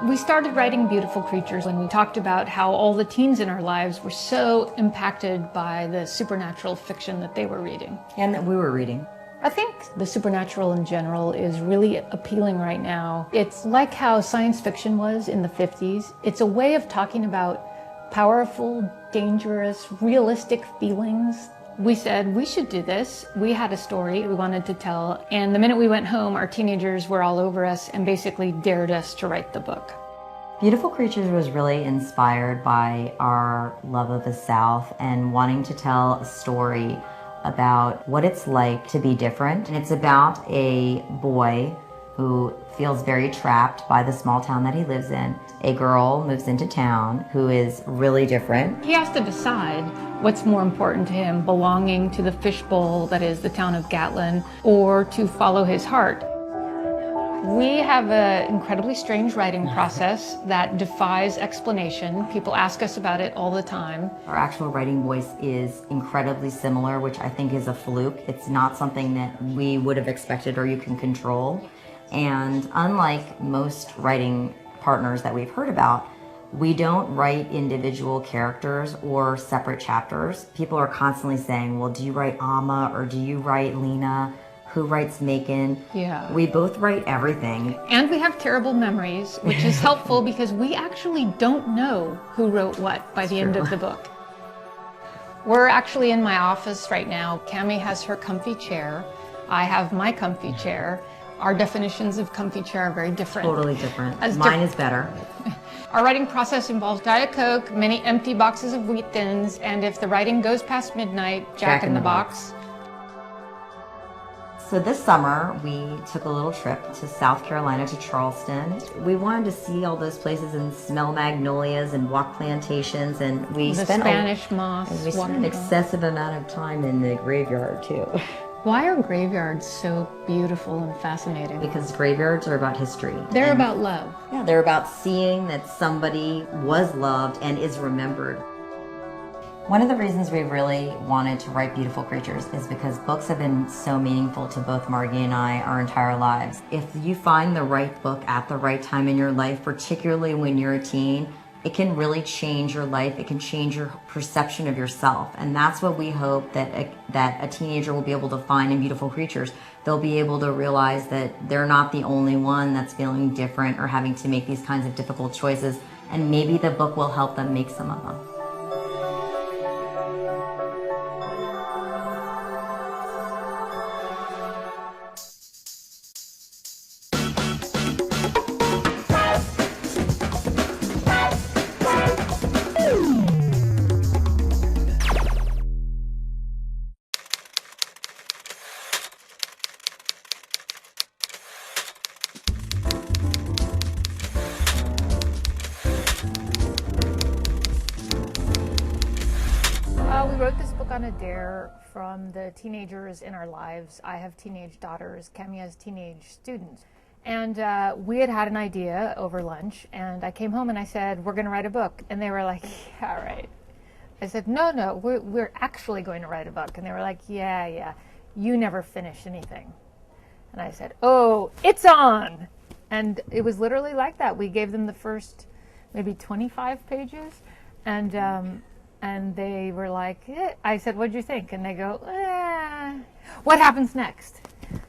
We started writing Beautiful Creatures when we talked about how all the teens in our lives were so impacted by the supernatural fiction that they were reading. And that we were reading. I think the supernatural in general is really appealing right now. It's like how science fiction was in the 50s. It's a way of talking about powerful, dangerous, realistic feelings. We said we should do this. We had a story we wanted to tell, and the minute we went home, our teenagers were all over us and basically dared us to write the book. Beautiful Creatures was really inspired by our love of the South and wanting to tell a story about what it's like to be different. And it's about a boy who feels very trapped by the small town that he lives in. A girl moves into town who is really different. He has to decide what's more important to him, belonging to the fishbowl that is the town of Gatlin, or to follow his heart. We have an incredibly strange writing process that defies explanation. People ask us about it all the time. Our actual writing voice is incredibly similar, which I think is a fluke. It's not something that we would have expected or you can control. And unlike most writing partners that we've heard about, we don't write individual characters or separate chapters. People are constantly saying, well, do you write Amma or do you write Lena? Who writes Macon? Yeah. We both write everything. And we have terrible memories, which is helpful because we actually don't know who wrote what by the end of the book. We're actually in my office right now. Cami has her comfy chair. I have my comfy chair. Our definitions of comfy chair are very different. Totally different. Mine is better. Our writing process involves Diet Coke, many empty boxes of Wheat Thins, and if the writing goes past midnight, Jack in the Box. So this summer, we took a little trip to South Carolina, to Charleston. We wanted to see all those places and smell magnolias and walk plantations, and we spent Spanish moss. We spent an excessive amount of time in the graveyard too. Why are graveyards so beautiful and fascinating? Because graveyards are about history. They're about love. Yeah, they're about seeing that somebody was loved and is remembered. One of the reasons we really wanted to write Beautiful Creatures is because books have been so meaningful to both Margie and I our entire lives. If you find the right book at the right time in your life, particularly when you're a teen, it can really change your life. It can change your perception of yourself. And that's what we hope that a teenager will be able to find in Beautiful Creatures. They'll be able to realize that they're not the only one that's feeling different or having to make these kinds of difficult choices. And maybe the book will help them make some of them. We wrote this book on a dare from the teenagers in our lives. I have teenage daughters. Cami has teenage students. And we had an idea over lunch, and I came home and I said, we're going to write a book. And they were like, yeah, right. I said, no, we're actually going to write a book. And they were like, yeah, you never finish anything. And I said, oh, it's on. And it was literally like that. We gave them the first maybe 25 pages, and they were like, eh. I said, what'd you think? And they go, what happens next?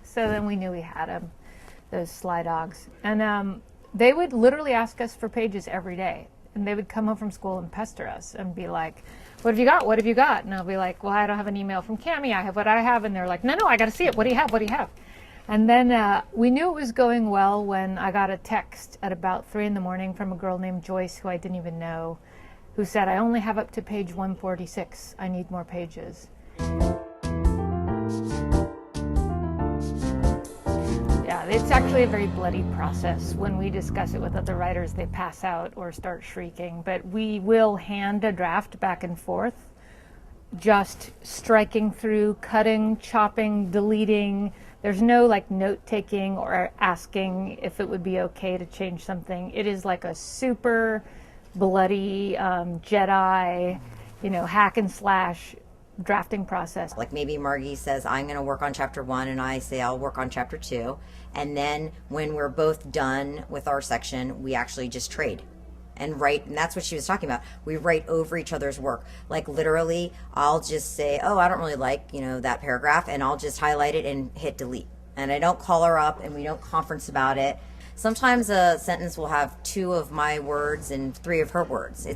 So then we knew we had them, those sly dogs. And they would literally ask us for pages every day. And they would come home from school and pester us and be like, what have you got? What have you got? And I'll be like, well, I don't have an email from Cami. I have what I have. And they're like, no, I got to see it. What do you have? What do you have? And then we knew it was going well when I got a text at about 3 in the morning from a girl named Joyce, who I didn't even know, who said, I only have up to page 146. I need more pages. Yeah, it's actually a very bloody process. When we discuss it with other writers, they pass out or start shrieking. But we will hand a draft back and forth, just striking through, cutting, chopping, deleting. There's no note-taking or asking if it would be okay to change something. It is like a super bloody Jedi, hack and slash drafting process. Like maybe Margie says, I'm going to work on chapter 1, and I say I'll work on chapter 2. And then when we're both done with our section, we actually just trade and write. And that's what she was talking about. We write over each other's work. Like literally, I'll just say, oh, I don't really like, that paragraph, and I'll just highlight it and hit delete. And I don't call her up, and we don't conference about it. Sometimes a sentence will have 2 of my words and 3 of her words.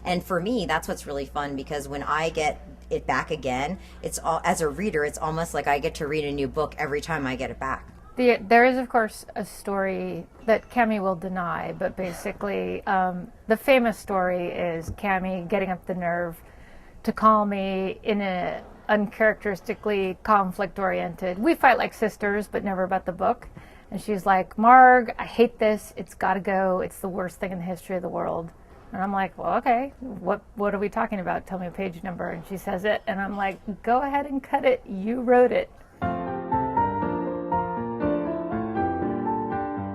And for me, that's what's really fun, because when I get it back again, as a reader, it's almost like I get to read a new book every time I get it back. There is, of course, a story that Cami will deny, but basically, the famous story is Cami getting up the nerve to call me in a uncharacteristically conflict-oriented, we fight like sisters, but never about the book. And she's like, Marg, I hate this. It's got to go. It's the worst thing in the history of the world. And I'm like, well, okay, what are we talking about? Tell me a page number. And she says it. And I'm like, go ahead and cut it. You wrote it.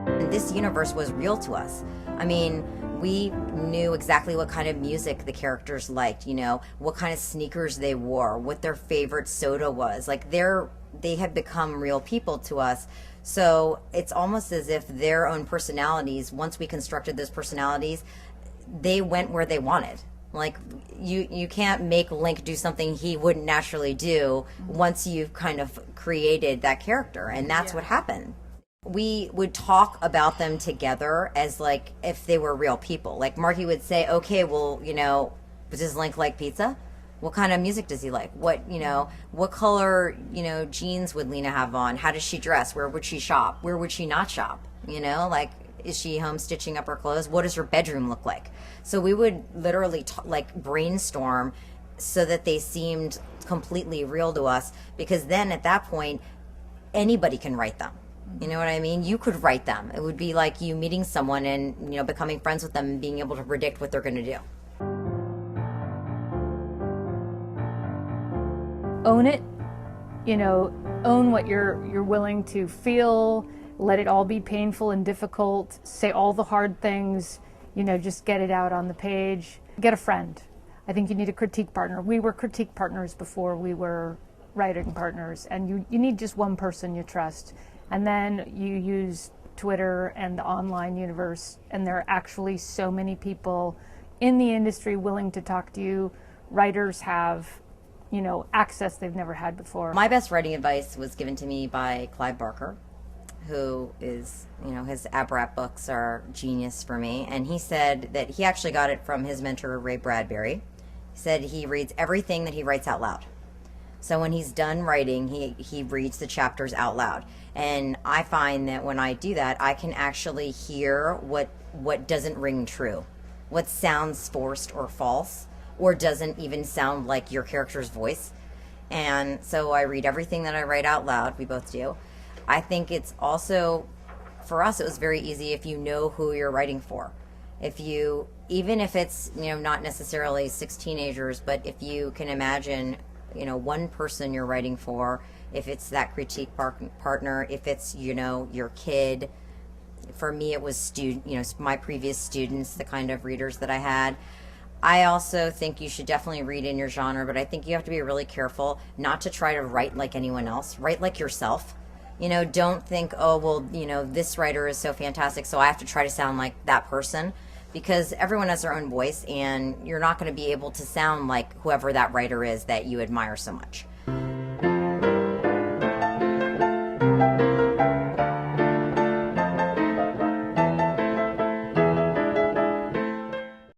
And this universe was real to us. I mean, we knew exactly what kind of music the characters liked, what kind of sneakers they wore, what their favorite soda was. Like they had become real people to us. So it's almost as if their own personalities, once we constructed those personalities, they went where they wanted. Like you can't make Link do something he wouldn't naturally do once you've kind of created that character. And that's what happened. We would talk about them together as like if they were real people. Like Margie would say, okay, well, does Link like pizza? What kind of music does he like? What color, jeans would Lena have on? How does she dress? Where would she shop? Where would she not shop? Like, is she home stitching up her clothes? What does her bedroom look like? So we would literally brainstorm so that they seemed completely real to us, because then at that point, anybody can write them. You know what I mean? You could write them. It would be like you meeting someone and, becoming friends with them and being able to predict what they're going to do. Own it, own what you're willing to feel, let it all be painful and difficult, say all the hard things, just get it out on the page. Get a friend. I think you need a critique partner. We were critique partners before we were writing partners, and you need just one person you trust. And then you use Twitter and the online universe, and there are actually so many people in the industry willing to talk to you. Writers have access they've never had before. My best writing advice was given to me by Clive Barker, who is, his ABRAP books are genius for me. And he said that he actually got it from his mentor, Ray Bradbury. He said he reads everything that he writes out loud. So when he's done writing, he reads the chapters out loud. And I find that when I do that, I can actually hear what doesn't ring true, what sounds forced or false, or doesn't even sound like your character's voice. And so I read everything that I write out loud. We both do. I think it's also, for us, it was very easy if you know who you're writing for. Even if it's, not necessarily 6 teenagers, but if you can imagine, one person you're writing for, if it's that critique partner, if it's, your kid. For me, it was my previous students, the kind of readers that I had. I also think you should definitely read in your genre, but I think you have to be really careful not to try to write like anyone else. Write like yourself. Don't think, oh, well, this writer is so fantastic, so I have to try to sound like that person, because everyone has their own voice, and you're not going to be able to sound like whoever that writer is that you admire so much.